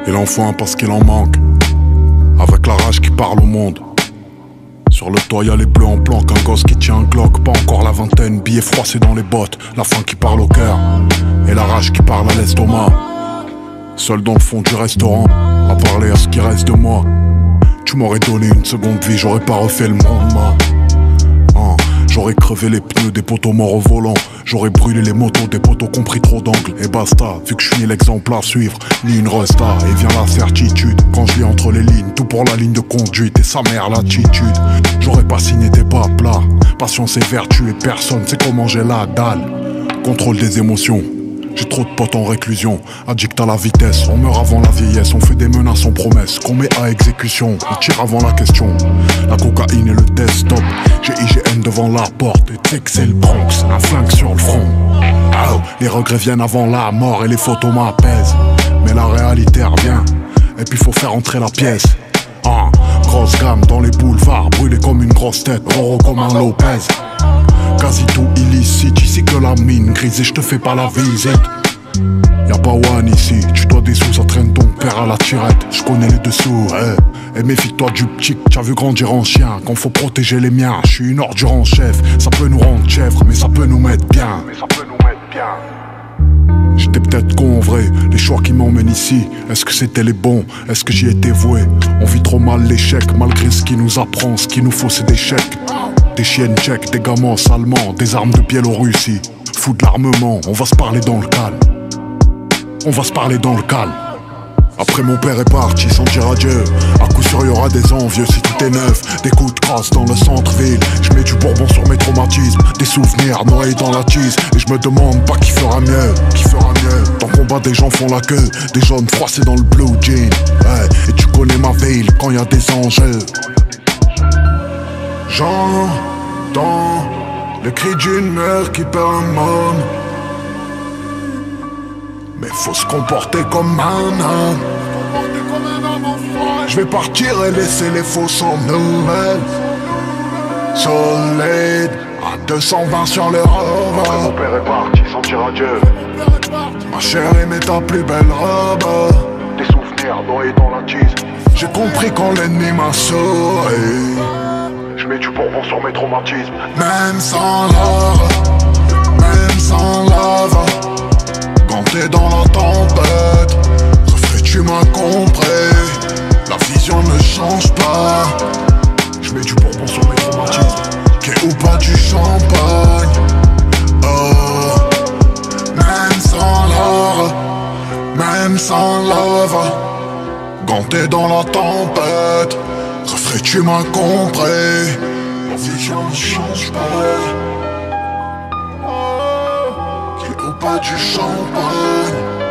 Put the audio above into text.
Il en faut un parce qu'il en manque. Avec la rage qui parle au monde. Sur le toit y'a les bleus en planque, un gosse qui tient un Glock, pas encore la vingtaine, billets froissés dans les bottes, la faim qui parle au cœur, et la rage qui parle à l'estomac. Seul dans le fond du restaurant, à parler à ce qui reste de moi. Tu m'aurais donné une seconde vie, j'aurais pas refait le monde, ma. J'aurais crevé les pneus des poteaux morts au volant. J'aurais brûlé les motos des poteaux qui ont pris trop d'angles. Et basta, vu que je suis ni l'exemple à suivre, ni une resta. Et vient la certitude, quand je lis entre les lignes, tout pour la ligne de conduite et sa mère l'attitude. J'aurais pas signé tes pas plats. Patience et vertu et personne sait comment j'ai la dalle. Contrôle des émotions. J'ai trop de potes en réclusion, addict à la vitesse. On meurt avant la vieillesse, on fait des menaces en promesses qu'on met à exécution, on tire avant la question. La cocaïne et le test stop. J'ai IGN devant la porte et t'sais que c'est le Bronx, un flingue sur le front. Oh, les regrets viennent avant la mort et les photos m'apaisent. Mais la réalité revient, et puis faut faire entrer la pièce. Grosse gamme dans les boulevards, brûlé comme une grosse tête, roro comme un Lopez. Quasi tout illicite, ici que la mine grise et je te fais pas la visite. Y'a pas one ici, tu dois des sous, ça traîne ton père à la tirette. Je connais les dessous, et méfie-toi du petit que t'as vu grandir en chien. Quand faut protéger les miens, je suis une ordure en chef. Ça peut nous rendre chèvres, mais ça peut nous mettre bien. J'étais peut-être con en vrai, les choix qui m'emmènent ici. Est-ce que c'était les bons? Est-ce que j'y étais voué? On vit trop mal l'échec, malgré ce qui nous apprend. Ce qu'il nous faut c'est des chèques. Des chiennes tchèques, des gamins allemands, des armes de Biélorussie. Fous de l'armement, on va se parler dans le calme. On va se parler dans le calme. Après mon père est parti sans dire adieu. À coup sûr y'aura des envieux si tout est neuf. Des coups de crasse dans le centre-ville. Je mets du bourbon sur mes traumatismes. Des souvenirs noyés dans la tise. Et je me demande pas qui fera mieux. Tant qu'on bat des gens font la queue. Des jaunes froissés dans le blue jean. Et tu connais ma ville quand y a des enjeux. J'entends le cri d'une mère qui perd un môme. Mais faut se comporter comme un homme. Je vais partir et laisser les faux sans nouvelles. Solide, à 220 sur le rover. Mon père est parti sans dire adieu. Ma chérie met ta plus belle robe. Des souvenirs noyés dans la tise. J'ai compris quand l'ennemi m'a souri. Je mets du bourbon sur mes traumatismes. Même sans love, quand t'es dans la tempête, refrais tu m'as compris. La vision ne change pas. Je mets du bourbon sur mes traumatismes. Qu'est ou pas du champagne. Oh, même sans love, quand t'es dans la tempête, refrais tu m'as compris. La vision ne change pas. Qu'est ou pas du champagne.